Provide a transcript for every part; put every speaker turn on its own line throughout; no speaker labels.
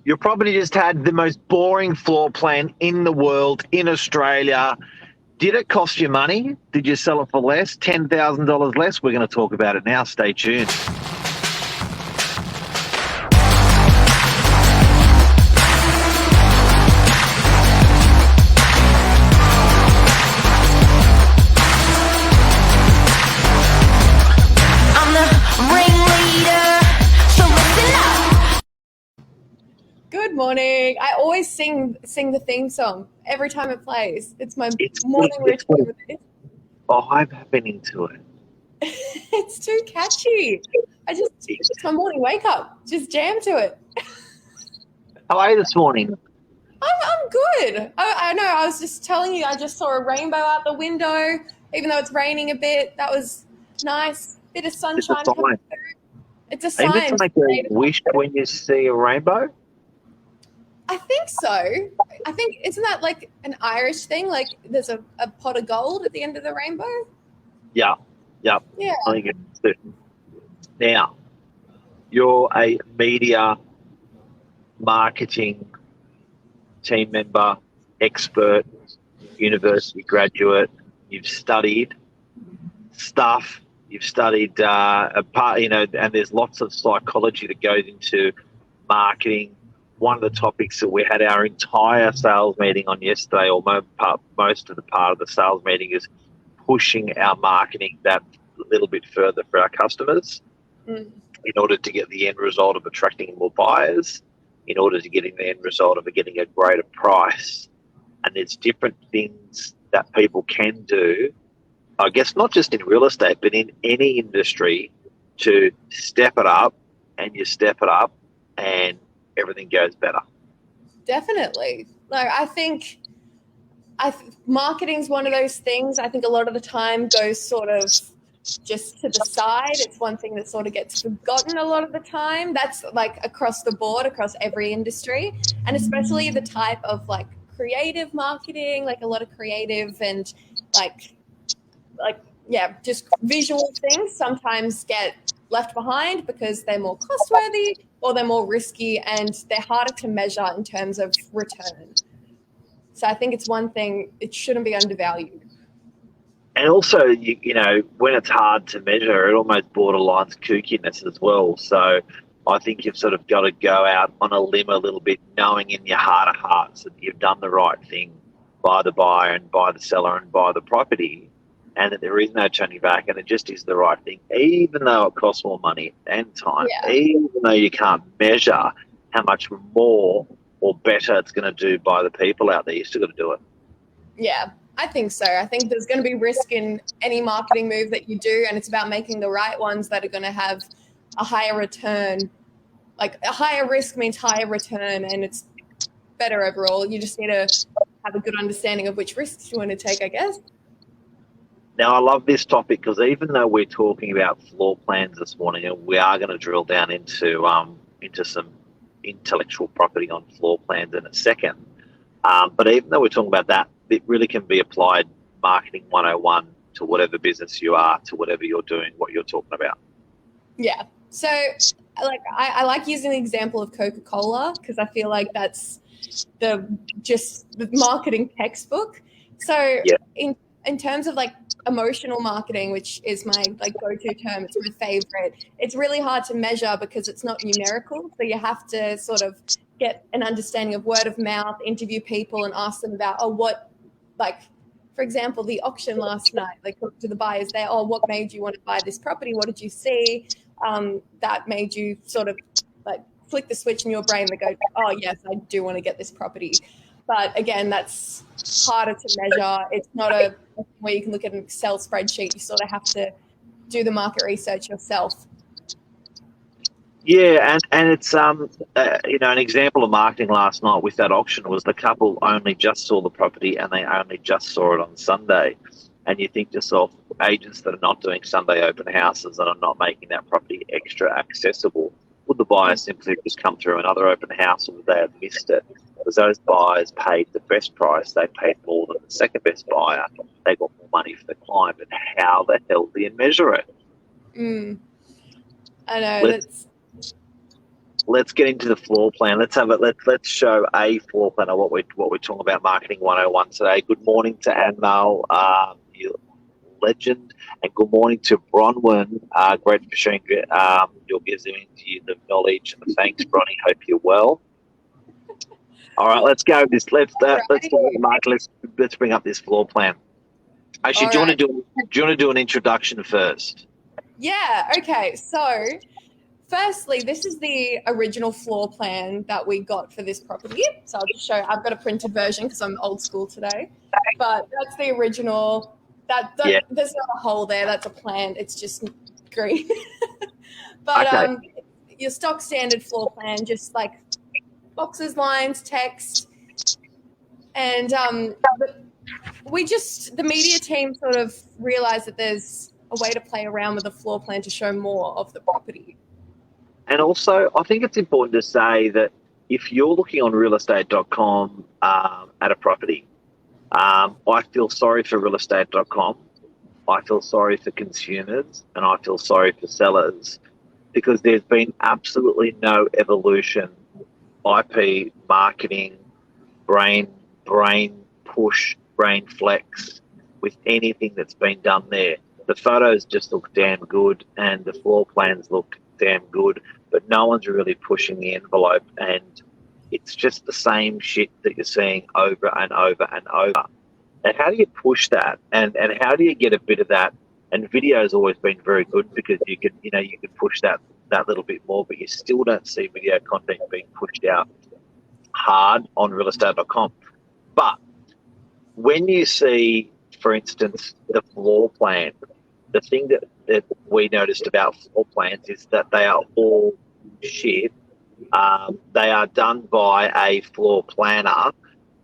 Your property just had the most boring floor plan in the world, in Australia. Did it cost you money? Did you sell it for less? $10,000 less? We're going to talk about it now. Stay tuned.
Good morning. I always sing the theme song every time it plays. It's my morning ritual.
I've been into it.
It's too catchy. It's my morning wake up. Just jam to it.
How are you this morning?
I'm good. I know. I was just telling you. I just saw a rainbow out the window, even though it's raining a bit. That was nice. Bit of sunshine coming through. It's a sign.
Are you meant to make a wish when you see a rainbow?
I think so. I think, isn't that like an Irish thing? Like there's a pot of gold at the end of the rainbow?
Yeah.
Yeah.
I think it's now, you're a media marketing team member, expert, university graduate. You've studied stuff. You've studied a part, and there's lots of psychology that goes into marketing. One of the topics that we had our entire sales meeting on yesterday, or most of the part of the sales meeting, is pushing our marketing that little bit further for our customers in order to get the end result of attracting more buyers, in order to getting the end result of getting a greater price. And there's different things that people can do, I guess not just in real estate, but in any industry, to step it up, and you step it up and everything goes better.
Definitely. Like I think marketing's one of those things. I think a lot of the time goes sort of just to the side. It's one thing that sort of gets forgotten a lot of the time. That's like across the board, across every industry, and especially the type of like creative marketing, like a lot of creative and just visual things sometimes get left behind because they're more cost-worthy or they're more risky and they're harder to measure in terms of return. So I think it's one thing, it shouldn't be undervalued.
And also, when it's hard to measure, it almost borderlines kookiness as well. So I think you've sort of got to go out on a limb a little bit, knowing in your heart of hearts that you've done the right thing by the buyer and by the seller and by the property, and that there is no turning back, and it just is the right thing, even though it costs more money and time, even though you can't measure how much more or better it's going to do by the people out there. You still got to do it.
Yeah, I think so. I think there's going to be risk in any marketing move that you do, and it's about making the right ones that are going to have a higher return. Like a higher risk means higher return, and it's better overall. You just need to have a good understanding of which risks you want to take, I guess.
Now, I love this topic because even though we're talking about floor plans this morning, and we are going to drill down into some intellectual property on floor plans in a second, but even though we're talking about that, it really can be applied marketing 101 to whatever business you are, to whatever you're doing, what you're talking about.
Yeah. So, I like using the example of Coca-Cola because I feel like that's the marketing textbook. So, in terms of like emotional marketing, which is my go-to term, it's my favorite. It's really hard to measure because it's not numerical. So you have to sort of get an understanding of word of mouth, interview people and ask them about, for example, the auction last night, talk to the buyers there, what made you want to buy this property? What did you see that made you sort of flick the switch in your brain that goes, oh yes, I do want to get this property. But again, that's harder to measure. It's not a where you can look at an Excel spreadsheet. You sort of have to do the market research yourself.
Yeah, and it's an example of marketing last night with that auction was the couple only just saw the property and they only just saw it on Sunday. And you think to yourself, agents that are not doing Sunday open houses and are not making that property extra accessible, would the buyer simply just come through another open house or would they have missed it? Because those buyers paid the best price, they paid more than the second best buyer, they got more money for the client, but how the hell do you measure it?
I know.
let's get into the floor plan. Let's have it. Let's show a floor plan of what we're talking about marketing 101 today. Good morning to Anmal, you legend, and good morning to Bronwyn. Great for sharing your giving to you the knowledge. Thanks, Bronny. Hope you're well. All right, let's go. Let's do it, Mark. Let's bring up this floor plan. Actually, do you want to do an introduction first?
Yeah. Okay. So, firstly, this is the original floor plan that we got for this property. So I'll just show. I've got a printed version because I'm old school today, but that's the original. There's not a hole there. That's a plan. It's just green. But
okay.
Your stock standard floor plan, just like boxes, lines, text, and the media team sort of realized that there's a way to play around with the floor plan to show more of the property.
And also, I think it's important to say that if you're looking on realestate.com at a property, I feel sorry for realestate.com. I feel sorry for consumers, and I feel sorry for sellers, because there's been absolutely no evolution, IP, marketing, brain push, brain flex with anything that's been done there. The photos just look damn good and the floor plans look damn good, but no one's really pushing the envelope, and it's just the same shit that you're seeing over and over and over. And how do you push that? And how do you get a bit of that? And video's always been very good because you can push that little bit more, but you still don't see video content being pushed out hard on realestate.com. But when you see, for instance, the floor plan, the thing that we noticed about floor plans is that they are all shit. They are done by a floor planner,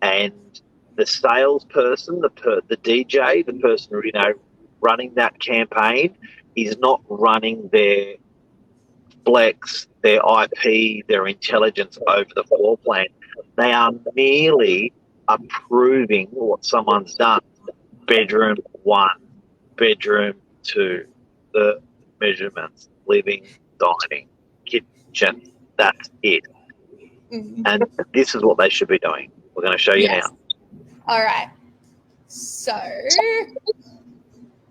and the salesperson, the DJ, the person running that campaign is not running their flex, their IP, their intelligence over the floor plan. They are merely approving what someone's done. Bedroom 1, bedroom 2, the measurements, living, dining, kitchen, that's it.
Mm-hmm.
And this is what they should be doing. We're going to show you now.
All right. So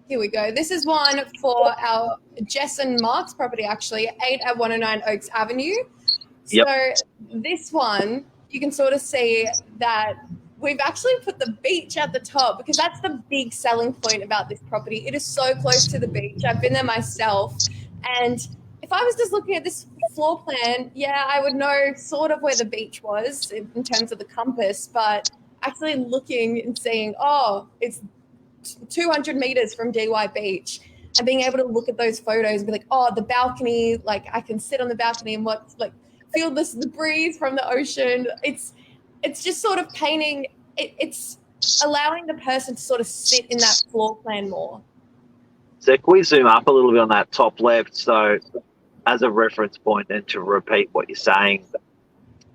here we go. This is one for our Jess and Mark's property, actually, 8 at 109 Oaks Avenue.
Yep.
So this one, you can sort of see that we've actually put the beach at the top, because that's the big selling point about this property. It is so close to the beach. I've been there myself. And if I was just looking at this floor plan, yeah, I would know sort of where the beach was in terms of the compass, but actually looking and seeing, oh, it's 200 meters from DY Beach, and being able to look at those photos and be like, oh, the balcony, like I can sit on the balcony and feel the breeze from the ocean. It's just sort of painting, it's allowing the person to sort of sit in that floor plan more.
So can we zoom up a little bit on that top left? So as a reference point, and to repeat what you're saying,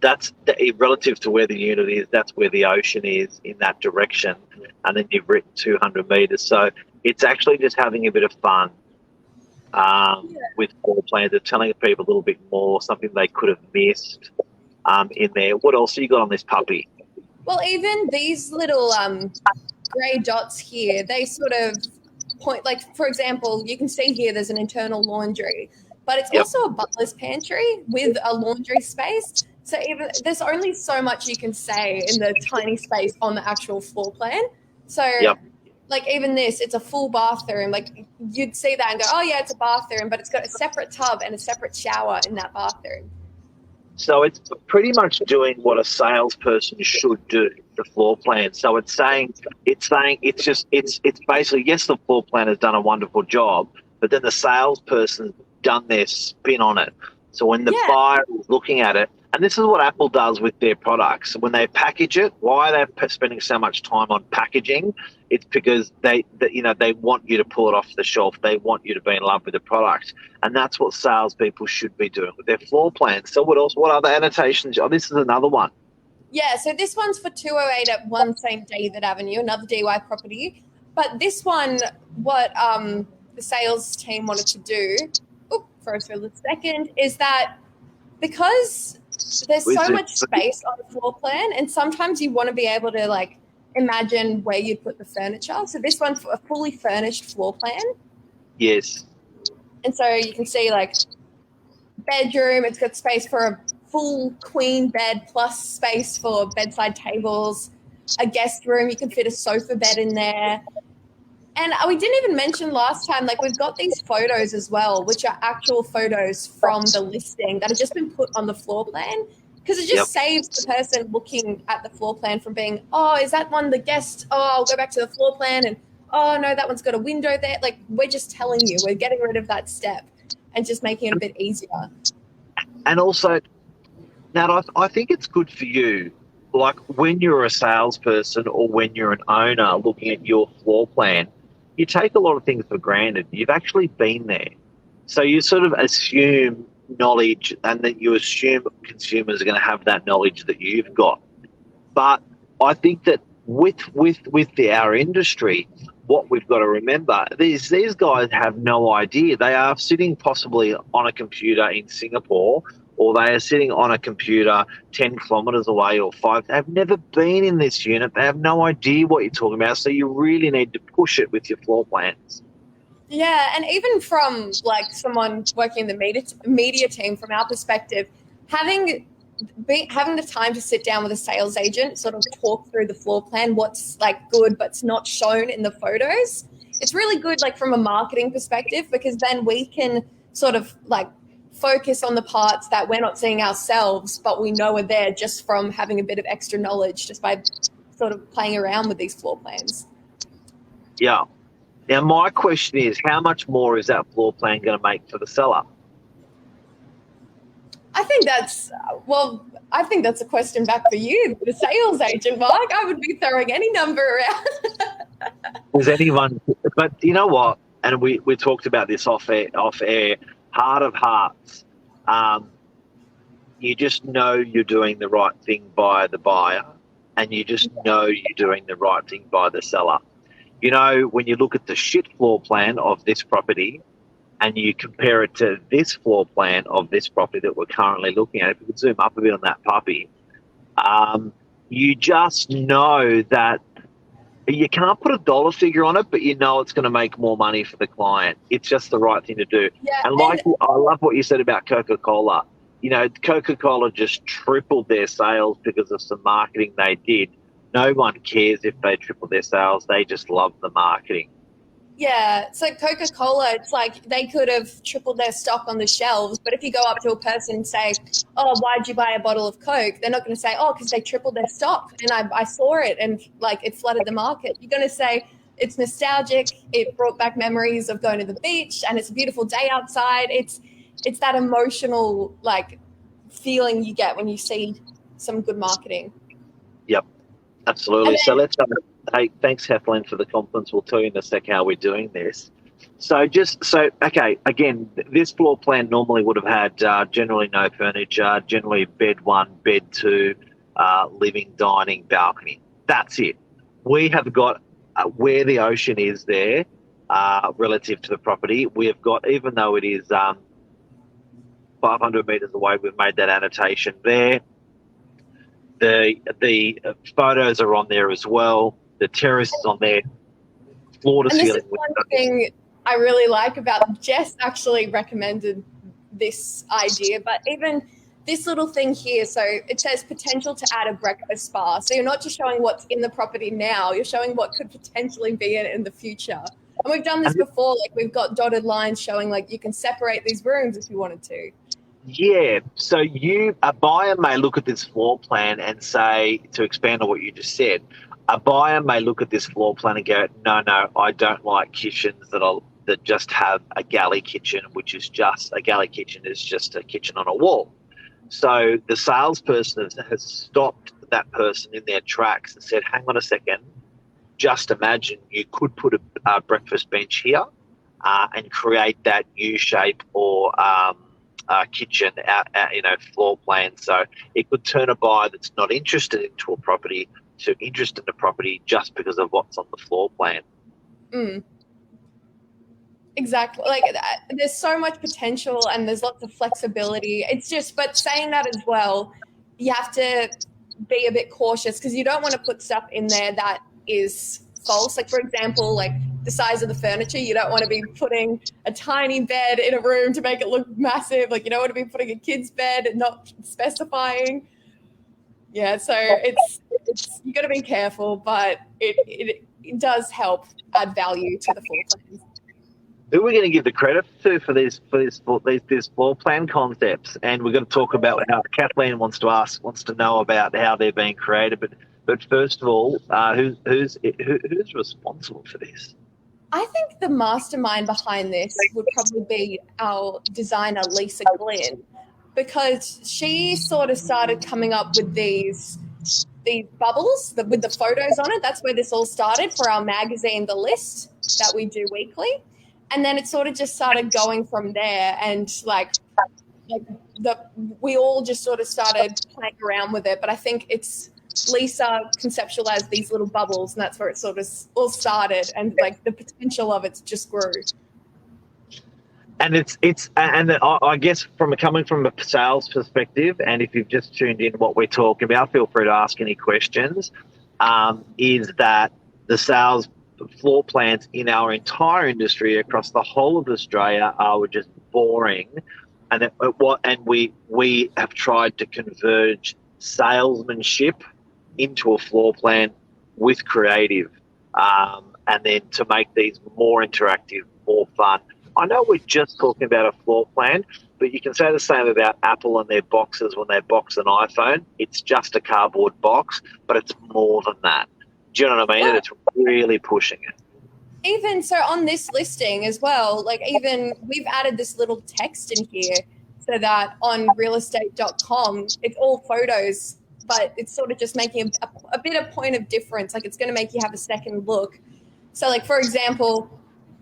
that's relative to where the unit is, that's where the ocean is in that direction. And then you've written 200 meters. So it's actually just having a bit of fun with floor plans. They're telling people a little bit more, something they could have missed in there. What else have you got on this puppy?
Well, even these little grey dots here, they sort of point, like, for example, you can see here there's an internal laundry, but it's also a butler's pantry with a laundry space. So even there's only so much you can say in the tiny space on the actual floor plan. So like even this, it's a full bathroom. Like you'd see that and go, oh yeah, it's a bathroom, but it's got a separate tub and a separate shower in that bathroom.
So it's pretty much doing what a salesperson should do, the floor plan. So it's basically, yes, the floor plan has done a wonderful job, but then the salesperson's done their spin on it. So when the buyer is looking at it, and this is what Apple does with their products. When they package it, why are they spending so much time on packaging? It's because they want you to pull it off the shelf. They want you to be in love with the product. And that's what salespeople should be doing with their floor plans. So what else? What other annotations? Oh, this is another one.
Yeah, so this one's for 208 at 1 St. David Avenue, another DY property. But this one, what the sales team wanted to do, froze for a second, is that because there's so much space on the floor plan, and sometimes you want to be able to like imagine where you'd put the furniture. So this one's a fully furnished floor plan.
Yes.
And so you can see like bedroom, it's got space for a full queen bed plus space for bedside tables. A guest room, you can fit a sofa bed in there. And we didn't even mention last time, like we've got these photos as well, which are actual photos from the listing that have just been put on the floor plan, because it just saves the person looking at the floor plan from being, oh, is that one the guest? Oh, I'll go back to the floor plan and, oh, no, that one's got a window there. Like, we're just telling you, we're getting rid of that step and just making it a bit easier.
And also, Nat, I think it's good for you, like when you're a salesperson or when you're an owner looking at your floor plan, you take a lot of things for granted. You've actually been there. So you sort of assume knowledge, and that you assume consumers are going to have that knowledge that you've got. But I think that with our industry, what we've got to remember, these guys have no idea. They are sitting possibly on a computer in Singapore, or they are sitting on a computer 10 kilometres away or 5. They've never been in this unit. They have no idea what you're talking about. So you really need to push it with your floor plans.
Yeah, and even from like someone working in the media team, from our perspective, having the time to sit down with a sales agent, sort of talk through the floor plan, what's like good but's not shown in the photos. It's really good, like from a marketing perspective, because then we can sort of like focus on the parts that we're not seeing ourselves, but we know are there just from having a bit of extra knowledge, just by sort of playing around with these floor plans.
Yeah. Now, my question is, how much more is that floor plan going to make for the seller?
I think that's a question back for you, the sales agent, Mark. I would be throwing any number around.
Does anyone? But you know what? And we talked about this off air. Heart of hearts, you just know you're doing the right thing by the buyer, and you just know you're doing the right thing by the seller. You know, when you look at the shit floor plan of this property and you compare it to this floor plan of this property that we're currently looking at, if we could zoom up a bit on that puppy, you just know that you can't put a dollar figure on it, but you know it's going to make more money for the client. It's just the right thing to do.
Yeah,
and I love what you said about Coca-Cola. You know, Coca-Cola just tripled their sales because of some marketing they did. No one cares if they triple their sales. They just love the marketing.
Yeah, so Coca-Cola, it's like they could have tripled their stock on the shelves, but if you go up to a person and say, oh, why'd you buy a bottle of Coke? They're not going to say, oh, because they tripled their stock and I saw it and like it flooded the market. You're going to say it's nostalgic, it brought back memories of going to the beach, and it's a beautiful day outside. It's that emotional like feeling you get when you see some good marketing.
Yep, absolutely. So let's hey, thanks, Hethlin, for the compliments. We'll tell you in a sec how we're doing this. Okay, again, this floor plan normally would have had generally no furniture, generally bed 1, bed 2, living, dining, balcony. That's it. We have got where the ocean is there relative to the property. We have got, even though it is 500 metres away, we've made that annotation there. The photos are on there as well. The terrace is on there, floor to ceiling.
This is one thing I really like about Jess actually recommended this idea, but even this little thing here, so it says potential to add a breakfast bar. So you're not just showing what's in the property now, you're showing what could potentially be in the future. And we've done this before, like we've got dotted lines showing like you can separate these rooms if you wanted to. Yeah,
so a buyer may look at this floor plan and say, to expand on what you just said, a buyer may look at this floor plan and go, no, I don't like kitchens that just have a galley kitchen, which is just a galley kitchen is just a kitchen on a wall. So the salesperson has stopped that person in their tracks and said, hang on a second, just imagine you could put a breakfast bench here and create that U shape or kitchen floor plan. So it could turn a buyer that's not interested into a property to interested in a property just because of what's on the floor plan.
Mm. Exactly. Like there's so much potential and there's lots of flexibility. It's just, but saying that as well, you have to be a bit cautious because you don't want to put stuff in there that is false. Like, for example, like the size of the furniture, you don't want to be putting a tiny bed in a room to make it look massive. Like, you don't want to be putting a kid's bed and not specifying. Yeah. So it's you got to be careful, but it does help add value to the floor plans.
Who are we going to give the credit to for these floor plan concepts? And we're going to talk about how Kathleen wants to know about how they're being created. But first of all, who's responsible for this?
I think the mastermind behind this would probably be our designer Lisa Glynn, because she sort of started coming up with these bubbles with the photos on it. That's where this all started for our magazine, The List, that we do weekly. And then it sort of just started going from there, and we all just sort of started playing around with it. But I think it's Lisa conceptualized these little bubbles, and that's where it sort of all started, and like the potential of it just grew.
And I guess coming from a sales perspective, and if you've just tuned in what we're talking about, feel free to ask any questions. Is that the sales floor plans in our entire industry across the whole of Australia are just boring, and we have tried to converge salesmanship into a floor plan with creative, and then to make these more interactive, more fun. I know we're just talking about a floor plan, but you can say the same about Apple and their boxes when they box an iPhone. It's just a cardboard box, but it's more than that. Do you know what I mean?
Well,
and it's really pushing it.
Even so, on this listing as well, like even we've added this little text in here so that on realestate.com, it's all photos, but it's sort of just making a bit of point of difference. Like it's going to make you have a second look. So like, for example,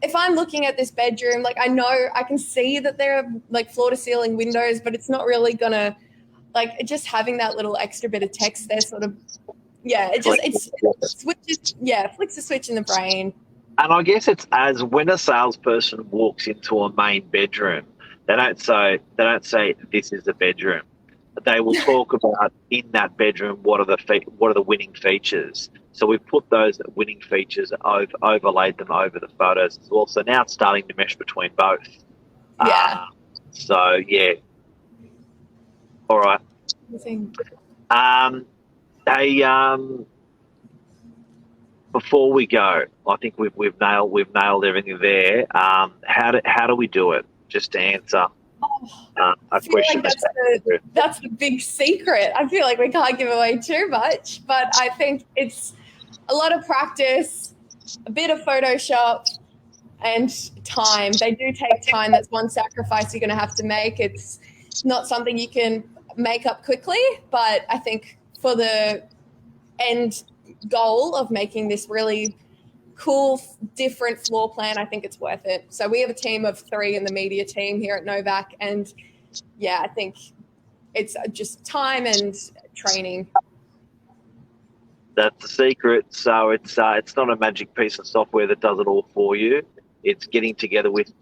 if I'm looking at this bedroom, like I know I can see that there are like floor to ceiling windows, but it's not really going to, like, just having that little extra bit of text there sort of, yeah, it switches, flicks a switch in the brain.
And I guess it's as when a salesperson walks into a main bedroom, they don't say this is the bedroom. They will talk about in that bedroom what are the winning features. So we've put those winning features overlaid them over the photos as well. So now it's starting to mesh between both.
Yeah.
So yeah. All right. Before we go, I think we've nailed everything there. How do we do it? Just to answer a question.
Like that's the big secret. I feel like we can't give away too much, but I think it's a lot of practice, a bit of Photoshop, and time. They do take time. That's one sacrifice you're going to have to make. It's not something you can make up quickly, but I think for the end goal of making this really cool, different floor plan, I think it's worth it. So we have a team of 3 in the media team here at Novak, and yeah, I think it's just time and training.
That's the secret. So it's not a magic piece of software that does it all for you. It's getting together with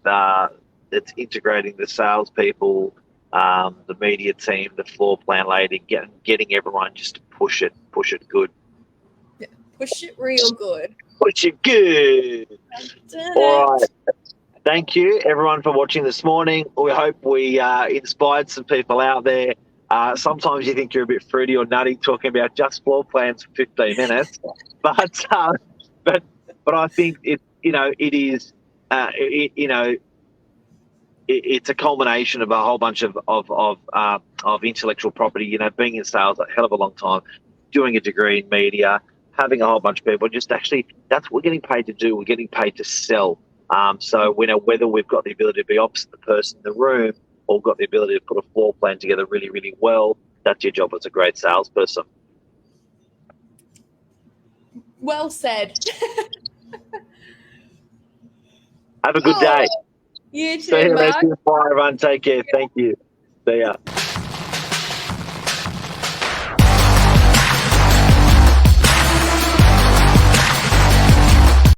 it's integrating the salespeople, the media team, the floor plan lady, getting everyone just to push it good.
Yeah, push it real good.
Push it good. All right. Thank you, everyone, for watching this morning. We hope we inspired some people out there. Sometimes you think you're a bit fruity or nutty talking about just floor plans for 15 minutes, but I think it's a culmination of a whole bunch of intellectual property. Being in sales a hell of a long time, doing a degree in media, having a whole bunch of people. Just actually, that's what we're getting paid to do. We're getting paid to sell. So we know whether we've got the ability to be opposite the person in the room or got the ability to put a floor plan together really, really well, that's your job as a great salesperson.
Well said.
Have a good day.
You too,
See you,
Mark.
everyone. Take care. Thank you. See ya.